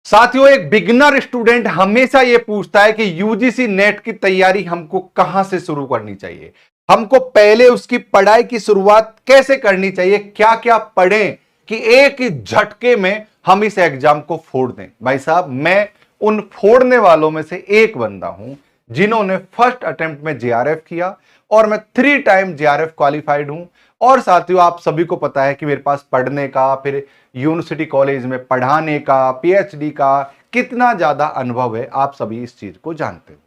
साथियों, एक beginner student हमेशा यह पूछता है कि यूजीसी नेट की तैयारी हमको कहां से शुरू करनी चाहिए, हमको पहले उसकी पढ़ाई की शुरुआत कैसे करनी चाहिए, क्या क्या पढ़ें कि एक ही झटके में हम इस एग्जाम को फोड़ दें। भाई साहब, मैं उन फोड़ने वालों में से एक बंदा हूं जिन्होंने फर्स्ट अटेम्प्ट में जेआरएफ किया और मैं 3 टाइम जेआरएफ क्वालिफाइड हूं। और साथियों, आप सभी को पता है कि मेरे पास पढ़ने का, फिर यूनिवर्सिटी कॉलेज में पढ़ाने का, पीएचडी का कितना ज्यादा अनुभव है, आप सभी इस चीज को जानते हो।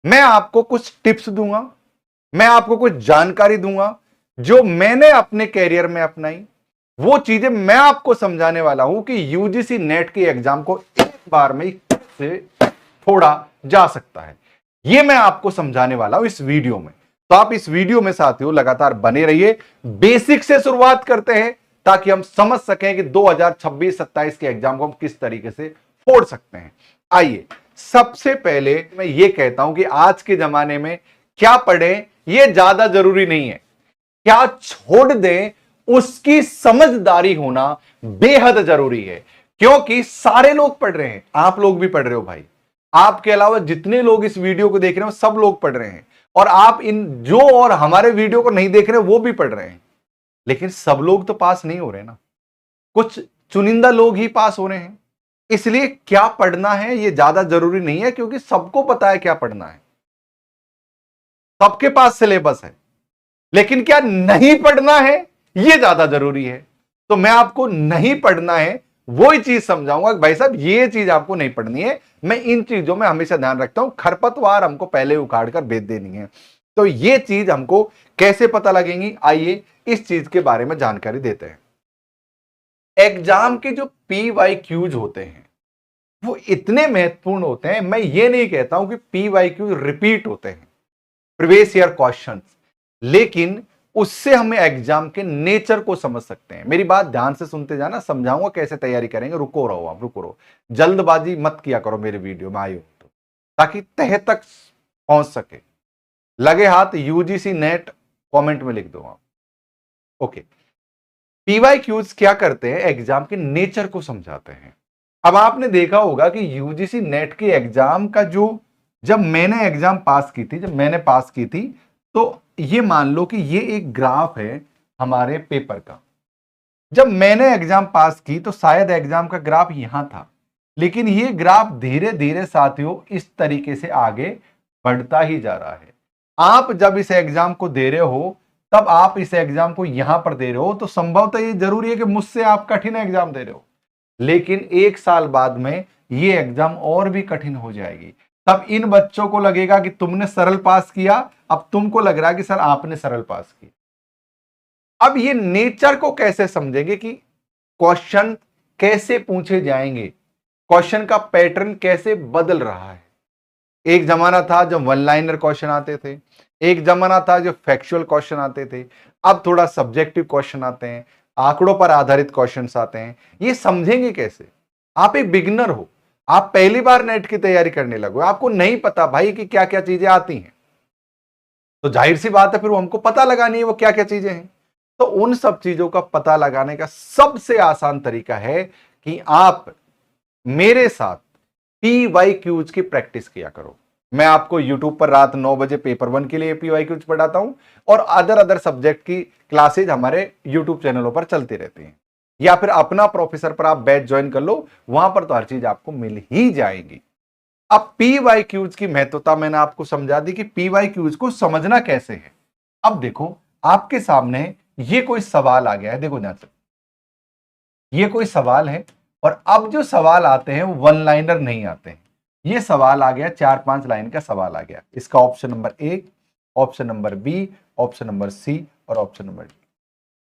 मैं आपको कुछ टिप्स दूंगा, मैं आपको कुछ जानकारी दूंगा जो मैंने अपने कैरियर में अपनाई। वो चीजें मैं आपको समझाने वाला हूं कि यूजीसी नेट के एग्जाम को एक बार में से फोड़ा जा सकता है। ये मैं आपको समझाने वाला हूं इस वीडियो में। तो आप इस वीडियो में साथियों लगातार बने रहिए। बेसिक से शुरुआत करते हैं ताकि हम समझ सकें कि 2026-27 के एग्जाम को हम किस तरीके से फोड़ सकते हैं। आइए, सबसे पहले मैं ये कहता हूं कि आज के जमाने में क्या पढ़ें ये ज्यादा जरूरी नहीं है, क्या छोड़ दें उसकी समझदारी होना बेहद जरूरी है। क्योंकि सारे लोग पढ़ रहे हैं, आप लोग भी पढ़ रहे हो भाई, आपके अलावा जितने लोग इस वीडियो को देख रहे हो सब लोग पढ़ रहे हैं। और आप इन जो और हमारे वीडियो को नहीं देख रहे वो भी पढ़ रहे हैं, लेकिन सब लोग तो पास नहीं हो रहे ना, कुछ चुनिंदा लोग ही पास हो रहे हैं। इसलिए क्या पढ़ना है ये ज्यादा जरूरी नहीं है, क्योंकि सबको पता है क्या पढ़ना है, सबके पास सिलेबस है। लेकिन क्या नहीं पढ़ना है ये ज्यादा जरूरी है। तो मैं आपको नहीं पढ़ना है वही चीज समझाऊंगा कि भाई साहब ये चीज आपको नहीं पढ़नी है। मैं इन चीजों में हमेशा ध्यान रखता हूं, खरपतवार हमको पहले उखाड़ कर बेच देनी है। तो ये चीज हमको कैसे पता लगेंगी, आइए इस चीज के बारे में जानकारी देते हैं। एग्जाम के जो PYQs होते हैं वो इतने महत्वपूर्ण होते हैं। मैं ये नहीं कहता हूं कि PYQ रिपीट होते हैं, प्रीवियस ईयर क्वेश्चंस, लेकिन उससे हमें एग्जाम के नेचर को समझ सकते हैं। मेरी बात ध्यान से सुनते जाना, समझाऊंगा कैसे तैयारी करेंगे। रुको रहो, आप रुको रहो, जल्दबाजी मत किया करो मेरे वीडियो में आए हो तो, ताकि तह तक पहुंच सके। लगे हाथ यूजीसी नेट कमेंट में लिख दो आप। ओके, PYQs क्या करते हैं, एग्जाम के नेचर को समझाते हैं। अब आपने देखा होगा कि यूजीसी नेट के एग्जाम का जब मैंने एग्जाम पास की थी, जब मैंने पास की थी, तो ये मान लो कि ये एक ग्राफ है हमारे पेपर का। जब मैंने एग्जाम पास की तो शायद एग्जाम का ग्राफ यहां था, लेकिन ये ग्राफ धीरे धीरे साथियों इस तरीके से आगे बढ़ता ही जा रहा है। आप जब इस एग्जाम को दे रहे हो, तब आप इस एग्जाम को यहां पर दे रहे हो, तो संभवतः ये जरूरी है कि मुझसे आप कठिन एग्जाम दे रहे हो, लेकिन 1 साल बाद में ये एग्जाम और भी कठिन हो जाएगी। तब इन बच्चों को लगेगा कि तुमने सरल पास किया, अब तुमको लग रहा है कि सर आपने सरल पास किया। अब ये नेचर को कैसे समझेंगे कि क्वेश्चन कैसे पूछे जाएंगे, क्वेश्चन का पैटर्न कैसे बदल रहा है। एक जमाना था जब वन लाइनर क्वेश्चन आते थे, एक जमाना था जो फैक्चुअल क्वेश्चन आते थे, अब थोड़ा सब्जेक्टिव क्वेश्चन आते हैं, आंकड़ों पर आधारित क्वेश्चंस आते हैं। ये समझेंगे कैसे? आप एक बिगिनर हो, आप पहली बार नेट की तैयारी करने लगो, आपको नहीं पता भाई कि क्या क्या चीजें आती हैं, तो जाहिर सी बात है फिर वो हमको पता लगानी है वो क्या क्या चीजें हैं। तो उन सब चीजों का पता लगाने का सबसे आसान तरीका है कि आप मेरे साथ PYQs की प्रैक्टिस किया करो। मैं आपको YouTube पर रात 9 बजे पेपर 1 के लिए PYQs पढ़ाता हूं, और अदर सब्जेक्ट की क्लासेज हमारे YouTube चैनलों पर चलती रहती हैं, या फिर अपना प्रोफेसर पर आप बैच ज्वाइन कर लो, वहां पर तो हर चीज आपको मिल ही जाएगी। अब PYQs की महत्वता मैंने आपको समझा दी कि PYQs को समझना कैसे है। अब देखो, आपके सामने ये कोई सवाल आ गया है, देखो ध्यान से, ये कोई सवाल है, और अब जो सवाल आते हैं वो वन लाइनर नहीं आते हैं। ये सवाल आ गया 4-5 लाइन का सवाल आ गया। इसका option number A, option number B, option number C और ऑप्शन नंबर D।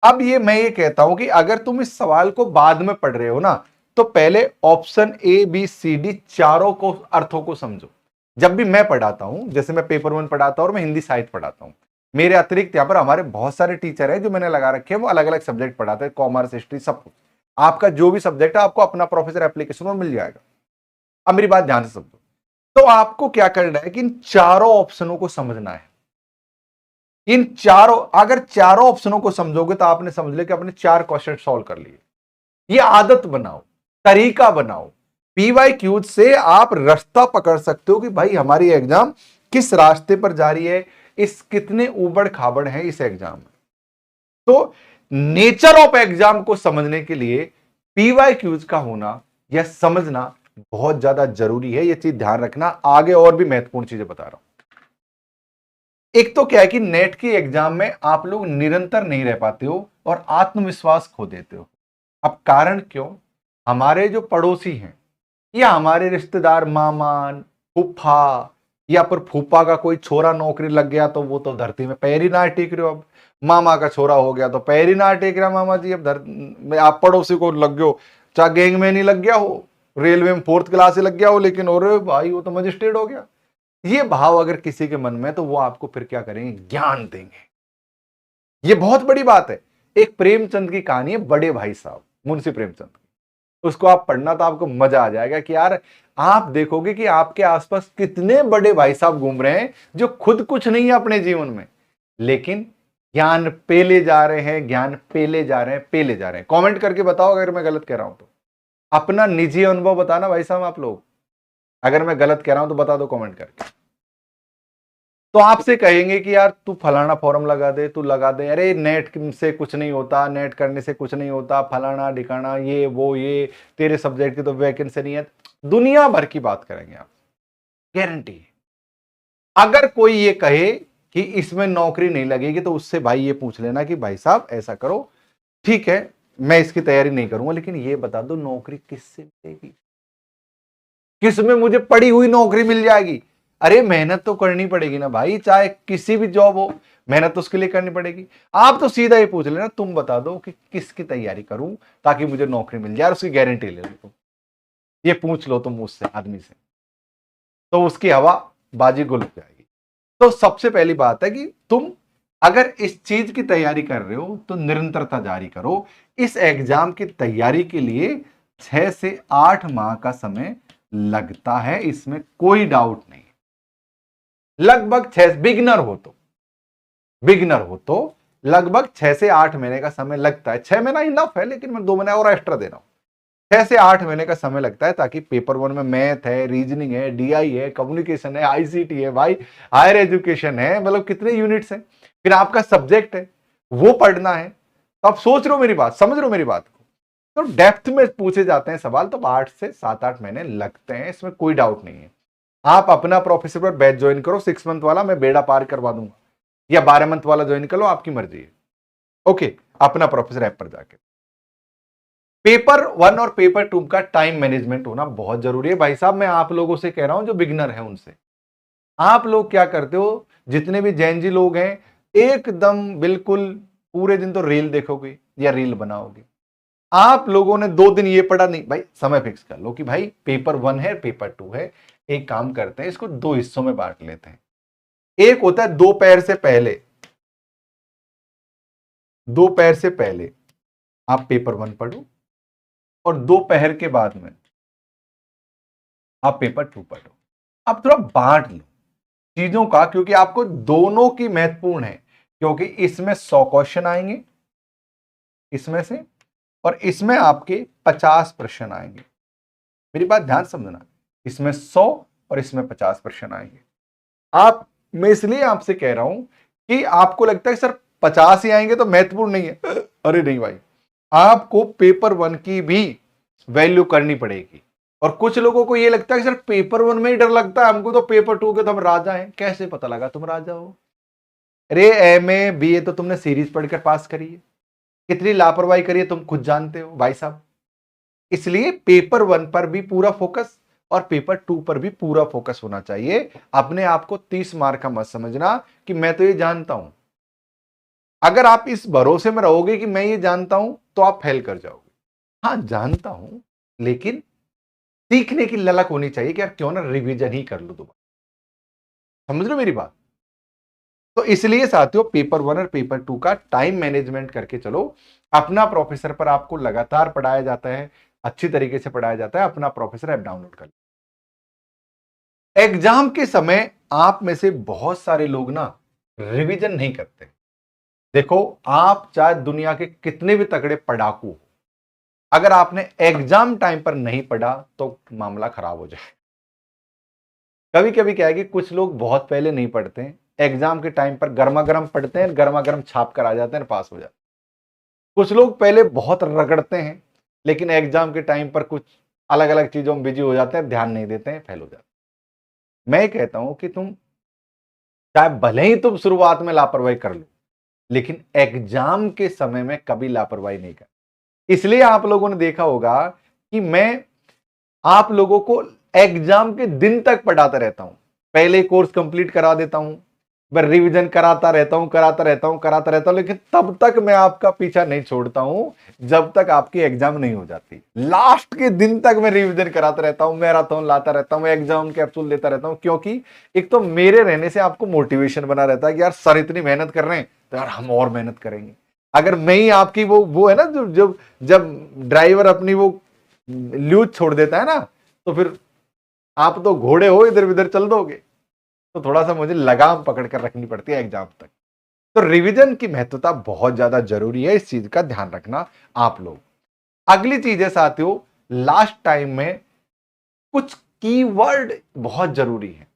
अब मैं ये कहता हूं कि अगर तुम इस सवाल को बाद में पढ़ रहे हो ना, तो पहले option A, B, C, D चारों को अर्थों को समझो। जब भी मैं पढ़ाता हूं, जैसे मैं पेपर 1 पढ़ाता हूं और मैं हिंदी साहित्य पढ़ाता हूं, मेरे अतिरिक्त यहाँ पर हमारे बहुत सारे टीचर हैं जो मैंने लगा रखे हैं, वो अलग अलग सब्जेक्ट पढ़ाते हैं, कॉमर्स, हिस्ट्री, सब कुछ। आपका जो भी सब्जेक्ट है आपको अपना प्रोफेसर एप्लीकेशन में मिल जाएगा। अब मेरी बात ध्यान से समझो, तो आपको क्या करना है कि इन चारों ऑप्शनों को समझना है। इन चारों, अगर चारों ऑप्शनों को समझोगे तो आपने समझ लिया कि आपने 4 क्वेश्चन सॉल्व कर लिए। ये आदत बनाओ, तरीका बनाओ, पीवाईक्यूज से आप रास्ता पकड़ सकते हो कि भाई हमारी एग्जाम किस रास्ते पर जा रही है, इस कितने उबड़ खाबड़ है इस एग्जाम में। तो नेचर ऑफ एग्जाम को समझने के लिए पीवाईक्यूज का होना या समझना बहुत ज्यादा जरूरी है। यह चीज ध्यान रखना। आगे और भी महत्वपूर्ण चीजें बता रहा हूं। एक तो क्या है कि नेट की एग्जाम में आप लोग निरंतर नहीं रह पाते हो और आत्मविश्वास खो देते हो। अब कारण क्यों? हमारे जो पड़ोसी हैं या हमारे रिश्तेदार, मामा, फूफा या पर फूफा का कोई छोरा नौकरी लग गया तो वो तो धरती में पैर ही ना टेक रहे हो। अब मामा का छोरा हो गया तो पैर ही ना टेक रहा मामा जी। अब आप पड़ोसी को लग गए हो, चाहे गैंग में नहीं लग गया हो, रेलवे में 4th क्लास से लग गया हो, लेकिन और भाई वो तो मजिस्ट्रेट हो गया। ये भाव अगर किसी के मन में, तो वो आपको फिर क्या करेंगे? ज्ञान देंगे। ये बहुत बड़ी बात है। एक प्रेमचंद की कहानी है, बड़े भाई साहब, मुंशी प्रेमचंद। उसको आप पढ़ना तो आपको मजा आ जाएगा कि यार आप देखोगे कि आपके आसपास कितने बड़े भाई साहब घूम रहे हैं जो खुद कुछ नहीं है अपने जीवन में, लेकिन ज्ञान पेले जा रहे हैं, ज्ञान पेले जा रहे हैं, पेले जा रहे हैं। कमेंट करके बताओ अगर मैं गलत कह रहा हूं तो। अपना निजी अनुभव बताना भाई साहब आप लोग। अगर मैं गलत कह रहा हूं तो बता दो कमेंट करके। तो आपसे कहेंगे कि यार तू फलाना फॉर्म लगा दे, तू लगा दे, अरे नेट से कुछ नहीं होता, नेट करने से कुछ नहीं होता, फलाना ढिकाना, ये वो, ये तेरे सब्जेक्ट की तो वैकेंसी नहीं है। दुनिया भर की बात करेंगे आप, गारंटी। अगर कोई ये कहे कि इसमें नौकरी नहीं लगेगी तो उससे भाई ये पूछ लेना कि भाई साहब ऐसा करो, ठीक है मैं इसकी तैयारी नहीं करूंगा, लेकिन ये बता दो नौकरी किससे मिलेगी, किसमें मुझे पड़ी हुई नौकरी मिल जाएगी? अरे मेहनत तो करनी पड़ेगी ना भाई, चाहे किसी भी जॉब हो, मेहनत तो उसके लिए करनी पड़ेगी। आप तो सीधा ये पूछ लेना, तुम बता दो कि किसकी तैयारी करूं ताकि मुझे नौकरी मिल जाए, उसकी गारंटी ले लो तुम। ये पूछ लो तुम मुझसे, आदमी से, तो उसकी हवा बाजी गुल हो जाएगी। तो सबसे पहली बात है कि तुम अगर इस चीज की तैयारी कर रहे हो तो निरंतरता जारी करो। इस एग्जाम की तैयारी के लिए 6 से 8 माह का समय लगता है, इसमें कोई डाउट नहीं। लगभग 6, बिगिनर हो तो लगभग 6 से 8 महीने का समय लगता है। 6 महीना इनफ है, लेकिन मैं 2 महीने और एक्स्ट्रा दे रहा हूं। 6 से 8 महीने का समय लगता है ताकि पेपर 1 में मैथ है, रीजनिंग है, डीआई है, कम्युनिकेशन है, आईसीटी है, भाई हायर एजुकेशन है, मतलब कितने यूनिट्स हैं, फिर आपका सब्जेक्ट है वो पढ़ना है। तो आप सोच रहे हो मेरी बात, समझ रहे हो मेरी बात को? तो डेप्थ में पूछे जाते हैं सवाल तो 8 से 7-8 महीने लगते हैं, इसमें कोई डाउट नहीं है। आप अपना प्रोफेसर पर बैच ज्वाइन करो, 6 मंथ वाला, मैं बेड़ा पार करवा दूंगा, या 12 मंथ वाला ज्वाइन कर लो, आपकी मर्जी है। ओके, अपना प्रोफेसर ऐप पर जाके। पेपर 1 और पेपर 2 का टाइम मैनेजमेंट होना बहुत जरूरी है। भाई साहब मैं आप लोगों से कह रहा हूं जो बिगिनर है उनसे, आप लोग क्या करते हो, जितने भी जैन जी लोग हैं, एकदम बिल्कुल पूरे दिन तो रील देखोगे या रील बनाओगे। आप लोगों ने 2 दिन ये पढ़ा नहीं, भाई समय फिक्स कर लो कि भाई पेपर 1 है, पेपर 2 है। एक काम करते हैं, इसको 2 हिस्सों में बांट लेते हैं। एक होता है दोपहर से पहले, दोपहर से पहले आप पेपर 1 पढ़ो, और दोपहर के बाद में आप पेपर 2 पढ़ो। आप थोड़ा बांट लो चीजों का, क्योंकि आपको दोनों की महत्वपूर्ण है, क्योंकि इसमें 100 क्वेश्चन आएंगे इसमें से, और इसमें आपके 50 प्रश्न आएंगे। मेरी बात ध्यान समझना, इसमें 100 और इसमें 50 प्रश्न आएंगे। आप, मैं इसलिए आपसे कह रहा हूं कि आपको लगता है सर 50 ही आएंगे तो महत्वपूर्ण नहीं है। अरे नहीं भाई, आपको पेपर 1 की भी वैल्यू करनी पड़ेगी। और कुछ लोगों को यह लगता है कि सर पेपर 1 में ही डर लगता है हमको, तो पेपर 2 के तो हम राजा हैं। कैसे पता लगा तुम राजा हो? अरे एमए बीए तो तुमने सीरीज पढ़कर पास करी है, कितनी लापरवाही करी है तुम खुद जानते हो भाई साहब। इसलिए पेपर 1 पर भी पूरा फोकस और पेपर 2 पर भी पूरा फोकस होना चाहिए। अपने आप को 30 मार्क का मत समझना कि मैं तो ये जानता हूं। अगर आप इस भरोसे में रहोगे कि मैं ये जानता हूं तो आप फेल कर जाओगे। हां जानता हूं, लेकिन सीखने की ललक होनी चाहिए कि यार क्यों ना रिवीजन ही कर लो दोबारा। समझ लो मेरी बात? तो इसलिए साथियों पेपर 1 और पेपर 2 का टाइम मैनेजमेंट करके चलो। अपना प्रोफेसर पर आपको लगातार पढ़ाया जाता है, अच्छी तरीके से पढ़ाया जाता है। अपना प्रोफेसर ऐप डाउनलोड कर लो। एग्जाम के समय आप में से बहुत सारे लोग ना रिवीजन नहीं करते। देखो, आप चाहे दुनिया के कितने भी तगड़े पढ़ाकू हो, अगर आपने एग्जाम टाइम पर नहीं पढ़ा तो मामला खराब हो जाए। कभी कभी क्या है कि कुछ लोग बहुत पहले नहीं पढ़ते हैं, एग्जाम के टाइम पर गर्मा गर्म पढ़ते हैं, गर्मा गर्म छाप कर आ जाते हैं, पास हो जाते हैं। कुछ लोग पहले बहुत रगड़ते हैं लेकिन एग्जाम के टाइम पर कुछ अलग अलग चीजों में बिजी हो जाते हैं, ध्यान नहीं देते हैं, फेल हो जाते हैं। मैं कहता हूं कि तुम चाहे भले ही तुम शुरुआत में लापरवाही कर लो, लेकिन एग्जाम के समय में कभी लापरवाही नहीं कर। इसलिए आप लोगों ने देखा होगा कि मैं आप लोगों को एग्जाम के दिन तक पढ़ाता रहता हूं। पहले कोर्स कंप्लीट करा देता हूं, मैं रिवीजन कराता रहता हूं, लेकिन तब तक मैं आपका पीछा नहीं छोड़ता हूं जब तक आपकी एग्जाम नहीं हो जाती। लास्ट के दिन तक मैं रिवीजन कराता रहता हूं, मैराथन लाता रहता हूं, एग्जाम कैप्सूल देता रहता हूं, क्योंकि एक तो मेरे रहने से आपको मोटिवेशन बना रहता है कि यार सर इतनी मेहनत कर रहे हैं तो यार हम और मेहनत करेंगे। अगर मैं ही आपकी वो है ना, जब ड्राइवर अपनी वो ल्यूज छोड़ देता है ना, तो फिर आप तो घोड़े हो, इधर उधर चल दोगे। तो थोड़ा सा मुझे लगाम पकड़ कर रखनी पड़ती है एग्जाम तक। तो रिवीजन की महत्वता बहुत ज्यादा जरूरी है, इस चीज का ध्यान रखना आप लोग। अगली चीज है साथियों, लास्ट टाइम में कुछ कीवर्ड बहुत जरूरी है।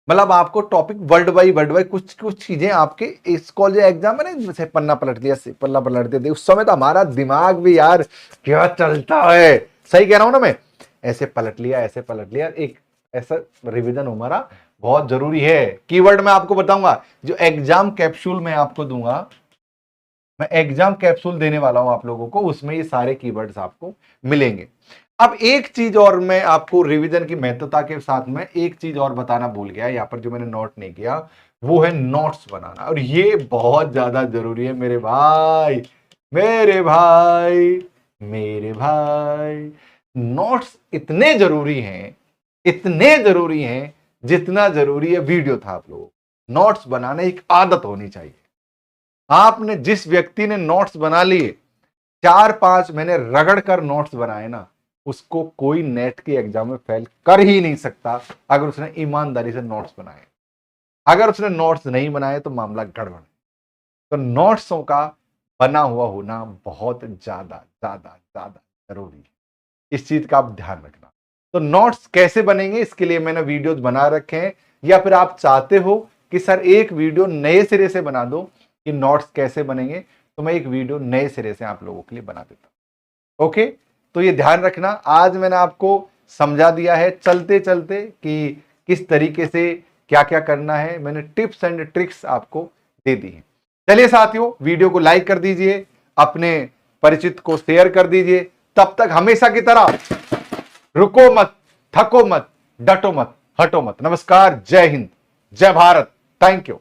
मतलब आपको टॉपिक वर्ड बाई कुछ कुछ चीजें आपके इस कॉलेज एग्जाम में ना, जैसे पन्ना पलट दिया, पन्ना पलट दिया, उस समय तो हमारा दिमाग भी यार क्या चलता है, सही कह रहा हूं ना मैं, ऐसे पलट लिया, ऐसे पलट लिया। एक ऐसा रिवीजन हमारा बहुत जरूरी है। कीवर्ड मैं आपको बताऊंगा, जो एग्जाम कैप्सूल मैं आपको दूंगा, मैं एग्जाम कैप्सूल देने वाला हूं आप लोगों को, उसमें ये सारे कीवर्ड्स आपको मिलेंगे। अब एक चीज और मैं आपको रिवीजन की महत्वता के साथ में एक चीज और बताना भूल गया, यहां पर जो मैंने नोट नहीं किया, वो है नोट्स बनाना। और ये बहुत ज्यादा जरूरी है मेरे भाई, मेरे भाई, मेरे भाई। नोट्स इतने जरूरी हैं, इतने जरूरी हैं जितना जरूरी है वीडियो था। आप लोगों नोट्स बनाने एक आदत होनी चाहिए। आपने जिस व्यक्ति ने नोट्स बना लिए, 4-5 महीने रगड़ कर नोट्स बनाए ना, उसको कोई नेट के एग्जाम में फेल कर ही नहीं सकता अगर उसने ईमानदारी से नोट्स बनाए। अगर उसने नोट्स नहीं बनाए तो मामला गड़बड़ है। तो नोट्सों का बना हुआ होना बहुत ज्यादा ज्यादा ज्यादा जरूरी है, इस चीज का आप ध्यान रखना। तो नोट्स कैसे बनेंगे इसके लिए मैंने वीडियोस बना रखे हैं, या फिर आप चाहते हो कि सर एक वीडियो नए सिरे से बना दो कि नोट्स कैसे बनेंगे, तो मैं एक वीडियो नए सिरे से आप लोगों के लिए बना देता हूं। ओके, तो ये ध्यान रखना, आज मैंने आपको समझा दिया है चलते चलते कि किस तरीके से क्या क्या करना है, मैंने टिप्स एंड ट्रिक्स आपको दे दी है। चलिए साथियों, वीडियो को लाइक कर दीजिए, अपने परिचित को शेयर कर दीजिए। तब तक हमेशा की तरह रुको मत, थको मत, डटो मत, हटो मत। नमस्कार, जय हिंद, जय भारत, थैंक यू।